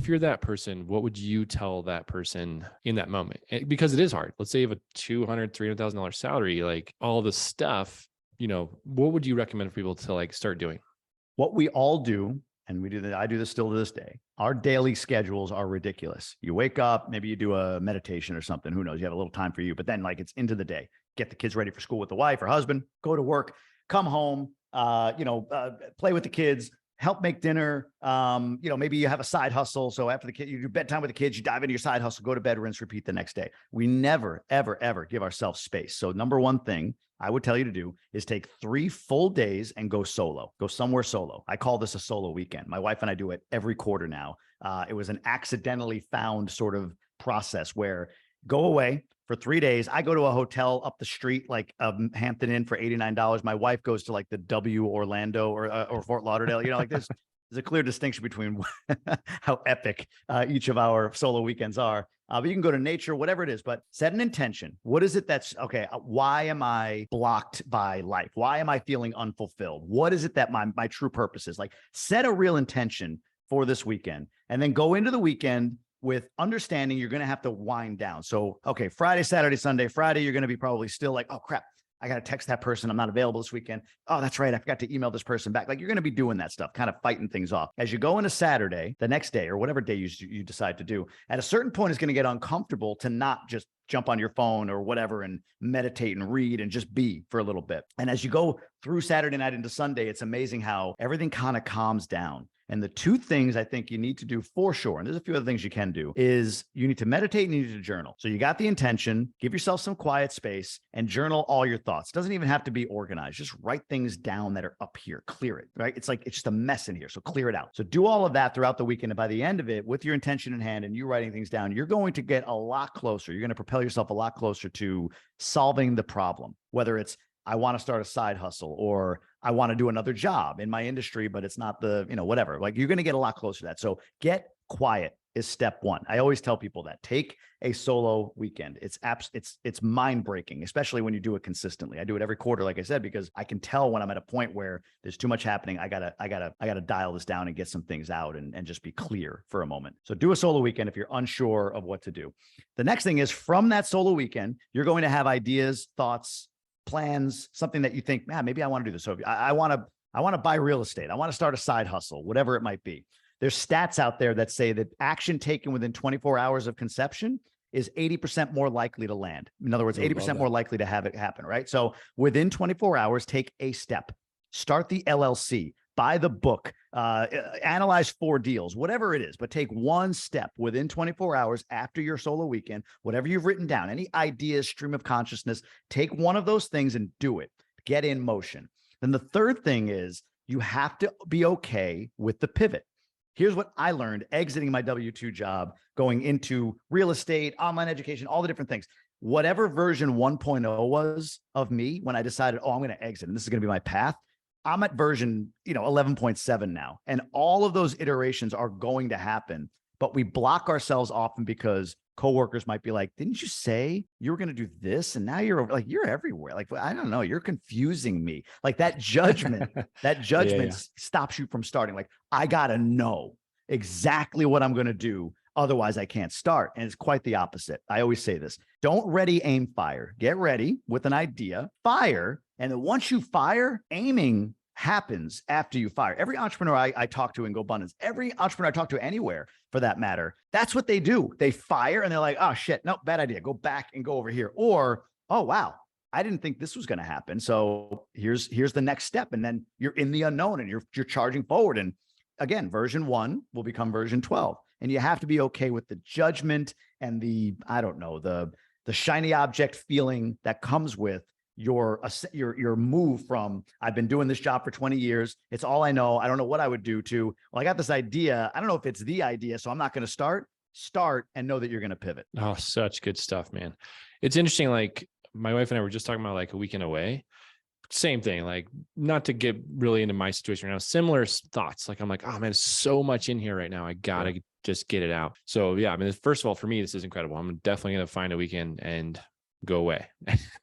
if you're that person, what would you tell that person in that moment? Because it is hard. Let's say you have a $200,000, $300,000 salary, like all this stuff, what would you recommend for people to like start doing? What we all do, and we do that, I do this still to this day. Our daily schedules are ridiculous. You wake up, maybe you do a meditation or something. Who knows? You have a little time for you, but then like it's into the day. Get the kids ready for school with the wife or husband, go to work, come home, play with the kids, help make dinner. Maybe you have a side hustle. So after the kid, you do bedtime with the kids, you dive into your side hustle, go to bed, rinse, repeat the next day. We never, ever, ever give ourselves space. So number one thing I would tell you to do is take 3 full days and go solo, go somewhere solo. I call this a solo weekend. My wife and I do it every quarter now. It was an accidentally found sort of process where go away for 3 days. I go to a hotel up the street, like Hampton Inn for $89. My wife goes to like the W Orlando or Fort Lauderdale. There's a clear distinction between how epic each of our solo weekends are. But you can go to nature, whatever it is, but set an intention. What is it that's okay? Why am I blocked by life? Why am I feeling unfulfilled? What is it that my true purpose is? Like set a real intention for this weekend and then go into the weekend with understanding you're going to have to wind down. So, okay, Friday, Saturday, Sunday, Friday, you're going to be probably still like, oh crap, I got to text that person. I'm not available this weekend. Oh, that's right. I forgot to email this person back. Like you're going to be doing that stuff, kind of fighting things off. As you go into Saturday, the next day or whatever day you decide to do, at a certain point, it's going to get uncomfortable to not just jump on your phone or whatever and meditate and read and just be for a little bit. And as you go through Saturday night into Sunday, it's amazing how everything kind of calms down. And the 2 things I think you need to do for sure, and there's a few other things you can do, is you need to meditate and you need to journal. So you got the intention, give yourself some quiet space and journal all your thoughts. It doesn't even have to be organized. Just write things down that are up here, clear it, right? It's just a mess in here. So clear it out. So do all of that throughout the weekend. And by the end of it, with your intention in hand and you writing things down, you're going to get a lot closer. You're going to propel yourself a lot closer to solving the problem, whether it's I want to start a side hustle or I want to do another job in my industry, but it's not whatever. Like you're going to get a lot closer to that. So get quiet is step 1. I always tell people that take a solo weekend. It's mind breaking, especially when you do it consistently. I do it every quarter, like I said, because I can tell when I'm at a point where there's too much happening. I gotta dial this down and get some things out and just be clear for a moment. So do a solo weekend if you're unsure of what to do. The next thing is from that solo weekend, you're going to have ideas, thoughts, plans, something that you think, maybe I want to do this. So I want to buy real estate. I want to start a side hustle, whatever it might be. There's stats out there that say that action taken within 24 hours of conception is 80% more likely to land. In other words, 80% more likely to have it happen, right? So within 24 hours, take a step. Start the LLC, buy the book, analyze 4 deals, whatever it is, but take one step within 24 hours after your solo weekend, whatever you've written down, any ideas, stream of consciousness, take one of those things and do it. Get in motion. Then the third thing is you have to be okay with the pivot. Here's what I learned exiting my W-2 job, going into real estate, online education, all the different things. Whatever version 1.0 was of me when I decided, I'm going to exit and this is going to be my path, I'm at version 11.7 now. And all of those iterations are going to happen, but we block ourselves often because coworkers might be like, didn't you say you were going to do this? And now you're like, you're everywhere. Like, I don't know. You're confusing me. Like that judgment, stops you from starting. Like, I got to know exactly what I'm going to do. Otherwise I can't start. And it's quite the opposite. I always say this, don't ready, aim, fire. Get ready with an idea, fire. And then once you fire, aiming happens after you fire. Every entrepreneur I talk to in GoBundance, every entrepreneur I talk to anywhere for that matter, that's what they do. They fire and they're like, oh shit, no, bad idea. Go back and go over here. Or, oh, wow, I didn't think this was going to happen. So here's the next step. And then you're in the unknown and you're charging forward. And again, version 1 will become version 12. And you have to be okay with the judgment and the shiny object feeling that comes with your move from, I've been doing this job for 20 years. It's all I know. I don't know what I would do to, well, I got this idea. I don't know if it's the idea, so I'm not going to start and know that you're going to pivot. Oh, such good stuff, man. It's interesting. Like my wife and I were just talking about like a weekend away. Same thing, like not to get really into my situation right now, similar thoughts. Like I'm like, oh man, there's so much in here right now. I gotta just get it out. So yeah, I mean, first of all, for me, this is incredible. I'm definitely going to find a weekend and go away.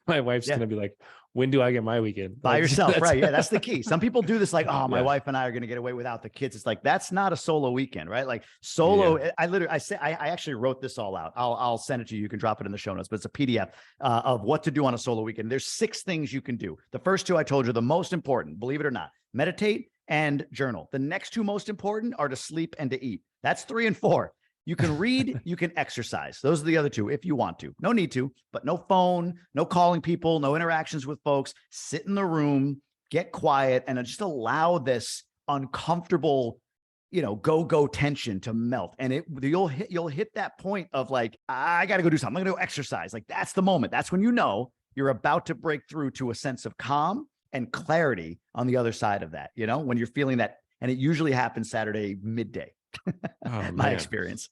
My wife's Yeah. going to be like, when do I get my weekend? By Like, yourself, right? Yeah, that's the key. Some people do this like, oh, my Yeah. wife and I are going to get away without the kids. It's like, that's not a solo weekend, right? Like solo, Yeah. I actually wrote this all out. I'll send it to you. You can drop it in the show notes, but it's a PDF of what to do on a solo weekend. There's 6 things you can do. The first 2 I told you, the most important, believe it or not, meditate and journal. The next 2 most important are to sleep and to eat. That's 3 and 4. You can read, you can exercise. Those are the other 2 if you want to. No need to, but no phone, no calling people, no interactions with folks. Sit in the room, get quiet, and just allow this uncomfortable, go tension to melt. And you'll hit that point of like, I got to go do something. I'm going to go exercise. Like that's the moment. That's when you're about to break through to a sense of calm and clarity on the other side of that, when you're feeling that. And it usually happens Saturday midday. Oh, My man. experience.